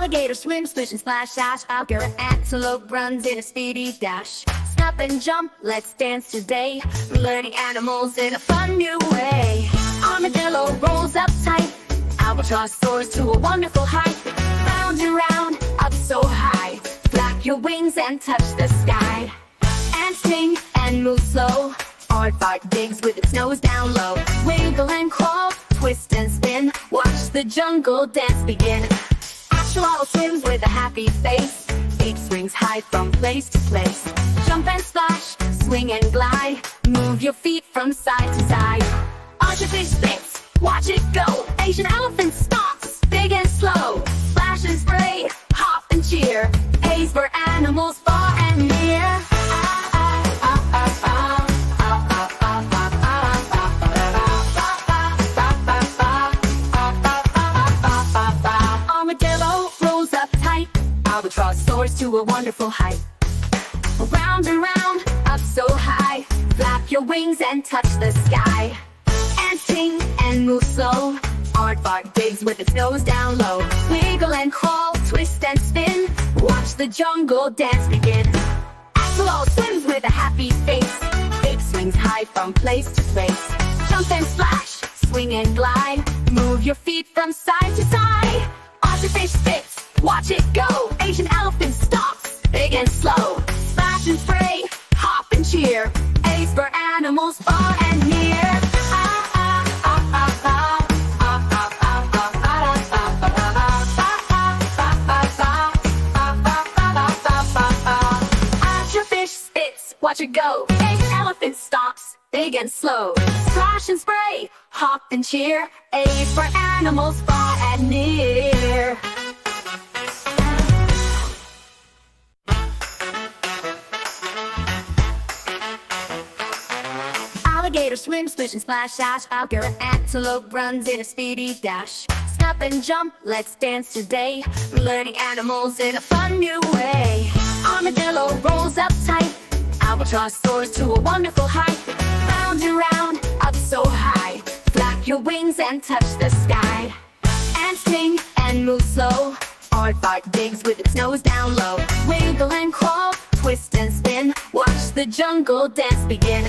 Alligator swims, splish and splash, dash. Alligator antelope runs in a speedy dash. Snap and jump, let's dance today. Learning animals in a fun new way. Armadillo rolls up tight. Albatross soars to a wonderful height. Round and round, up so high. Flap your wings and touch the sky. Ants ting and move slow. Aardvark digs with its nose down low. Wiggle and crawl, twist and spin. Watch the jungle dance begin. Axolotl swims with a happy face. Eight swings high from place to place. Jump and splash, swing and glide. Move your feet from side to side. Artifish spits, watch it go. Asian elephant stomps, big and slow. Splash and spray, hop and cheer. Pays for animals far and near. Armadillo rolls up tight. Albatross soars to a wonderful height. Round and round, up so high. Flap your wings and touch the sky. Ants ting and move slow. Aardvark digs with its nose down low. Wiggle and crawl, twist and spin. Watch the jungle dance begin. Axolotl swims with a happy face. Big swings high from place to place. Jump and splash, swing and glide. Move your feet from side to side. Artifish spits, watch it go. Asian elephant stomps, big and slow. Splash and spray, hop and cheer. Ace for animals far and near. Artifish spits, watch it go. Asian elephant stomps, big and slow. Splash and spray, hop and cheer. Ace for animals far and near. Alligator swims, splish and splash, dash. Alligator antelope runs in a speedy dash. Snap and jump, let's dance today. Learning animals in a fun new way. Armadillo rolls up tight. Albatross soars to a wonderful height. Round and round, up so high. Flap your wings and touch the sky. Ants ting and move slow. Aardvark digs with its nose down low. Wiggle and crawl, twist and spin. Watch the jungle dance begin.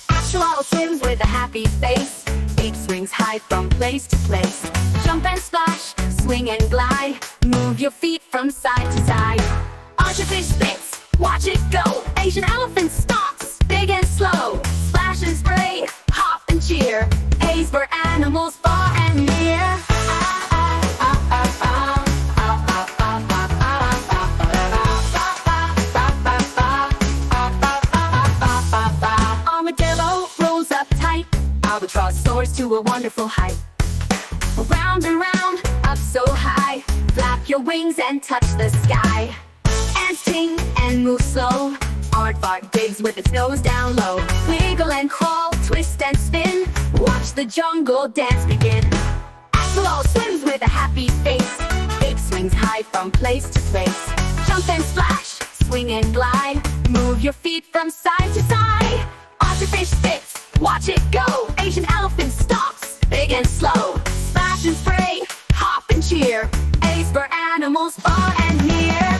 Axolotl swims with a happy face. Eight swings high from place to place. Jump and splash, swing and glide. Move your feet from side to side. Artifish spits, watch it go. Asian elephant stomps, big and slow. Splash and spray, hop and cheer. Pays for animals far and near. Armadillo rolls up tight. Albatross soars to a wonderful height. Round and round, up so high. Flap your wings and touch the sky. Ants ting and move slow. Aardvark digs with its nose down low. Wiggle and crawl, twist and spin. Watch the jungle dance begin. Axolotl swims with a happy face. Big swings high from place to place. Jump and splash, swing and glide. Move your feet from side to side. Artifish spits, watch it go. Asian elephant stomps, big and slow. Splash and spray, hop and cheer. Ace for animals far and near.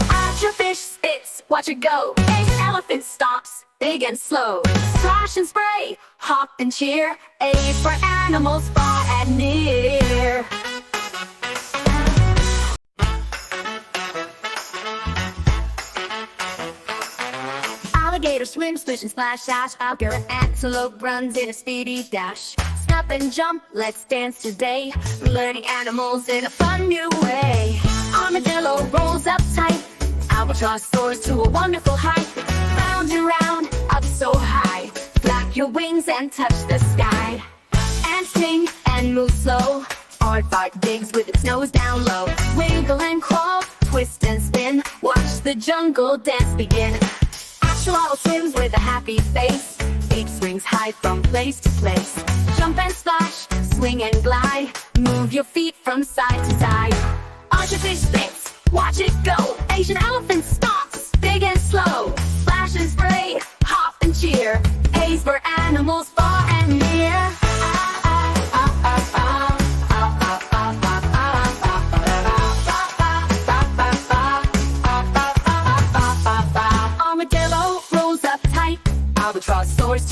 Artifish spits, watch it go. Asian elephant stomps, big and slow. Splash and spray, hop and cheer. Ace for animals far and near. Alligator swims, splish and splash, dash. Alligator antelope runs in a speedy dash. Snap and jump, let's dance today. Learning animals in a fun new way. Armadillo rolls up tight. Albatross soars to a wonderful height. Round and round, up so high. Flap your wings and touch the sky. Ants ting and move slow. Aardvark digs with its nose down low. Wiggle and crawl, twist and spin. Watch the jungle dance begin. Axolotl swims with a happy face. Eight swings high from place to place. Jump and splash, swing and glide. Move your feet from side to side. Artifish spits, watch it go. Asian elephant stomps, big and slow. Splash and spray, hop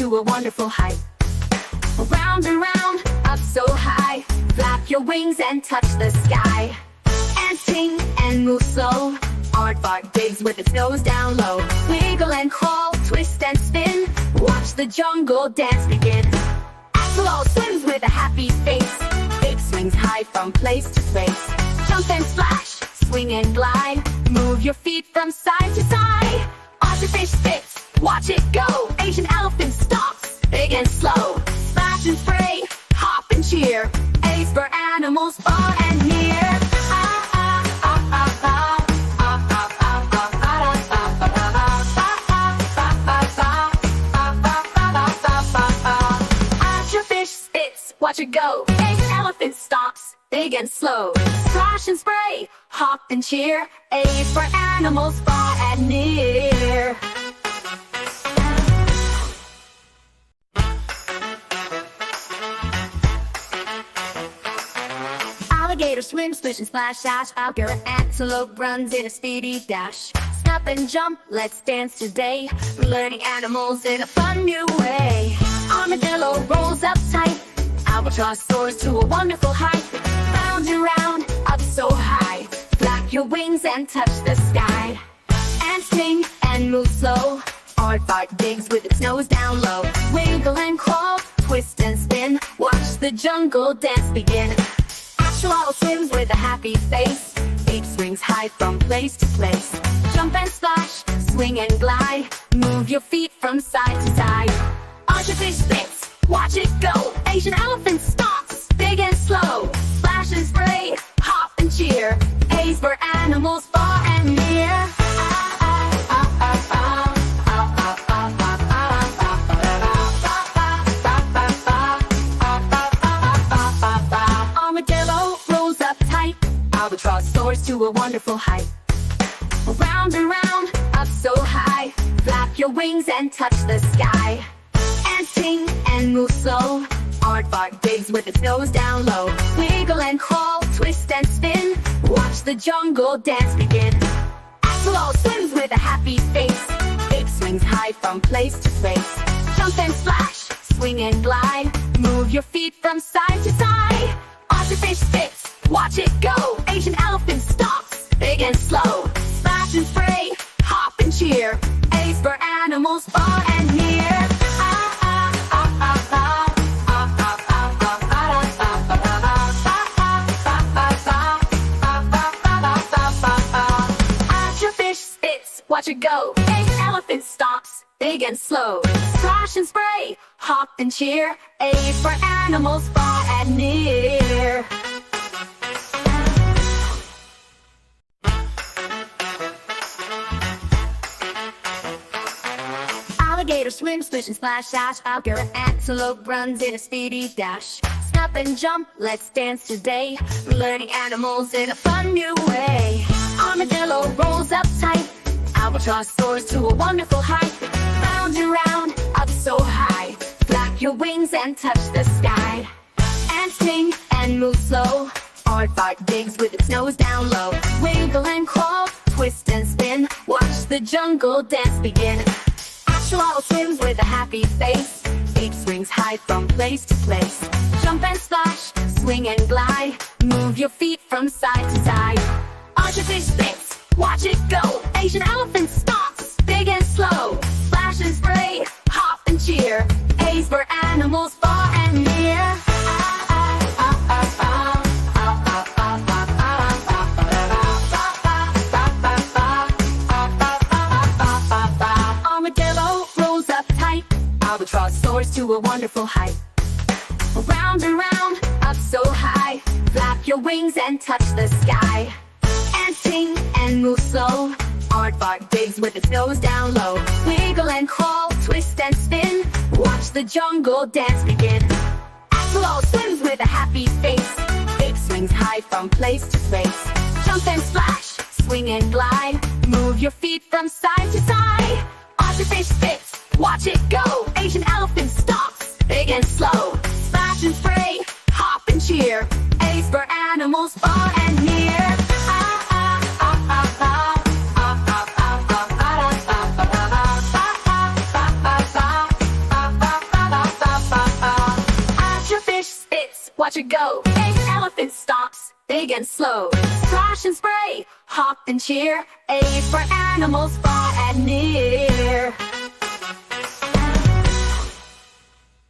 to a wonderful height. Round and round, up so high, flap your wings and touch the sky. And ting and move slow, Aardvark digs with its nose down low. Wiggle and crawl, twist and spin, watch the jungle dance begin. Axolotl swims with a happy face, big swings high from place to place. Jump and splash, swing and glide, move your feet from side to side. Ostrich spits, watch it go, Asian elephant stops, big and slow. Splash and spray, hop and cheer, A's for animals far and near. Watch it go, Asian elephant stomps, big and slow. Splash and spray, hop and cheer, A for animals far and near. Alligator swims, splish and splash, dash. Antelope runs in a speedy dash. Snap and jump, let's dance today, learning animals in a fun new way. Armadillo rolls up tight, Albatross soars to a wonderful height. Round and round, up so high, flap your wings and touch the sky. And ting and move slow, Aardvark digs with its nose down low. Wiggle and crawl, twist and spin, watch the jungle dance begin. Axolotl swims with a happy face, Ape swings high from place to place. Jump and splash, swing and glide, move your feet from side to side. Ostrich spits, watch it go, Asian elephant stomps, big and slow. Splash and spray, hop and cheer, A's for animals far and near. Armadillo rolls up tight, Albatross soars to a wonderful height. Round and round, up so high, flap your wings and touch the sky. And ting and move slow, Aardvark digs with its nose down low. Wiggle and crawl, twist and spin, watch the jungle dance begin. Axolotl swims with a happy face, Ape swings high from place to place. Jump and splash, swing and glide, move your feet from side to side. Ostrich spits, watch it go, Asian elephant stomps, big and slow. Splash and spray, hop and cheer, A's for animals far and near. Watch it go, Asian elephant stomps, big and slow. Splash and spray, hop and cheer, A for animals far and near. Alligator swims, splish and splash, dash. Antelope runs in a speedy dash. Snap and jump, let's dance today, learning animals in a fun new way. Armadillo rolls up tight, Albatross soars to a wonderful height. Round and round, up so high, flap your wings and touch the sky. And ting and move slow, Aardvark digs with its nose down low. Wiggle and crawl, twist and spin, watch the jungle dance begin. Axolotl swims with a happy face, Ape swings high from place to place. Jump and splash, swing and glide, move your feet from side to side. Ostrich spits, watch it go, Asian elephant stomps, big and slow. Splash and spray, hop and cheer, A's for animals far and near. Armadillo rolls up tight, Albatross soars to a wonderful height. Round and round, up so high, flap your wings and touch the sky. And ting and move slow, Aardvark digs with its nose down low. Wiggle and crawl, twist and spin, watch the jungle dance begin. Axolotl swims with a happy face, Ape swings high from place to place. Jump and splash, swing and glide, move your feet from side to side. Ostrich spits, watch it go, Asian elephant stomps, big and slow. Splash and spray, hop and cheer, A's for animals far and near. to go. A elephant stops, big and slow. Splash and spray, hop and cheer. A for animals far and near.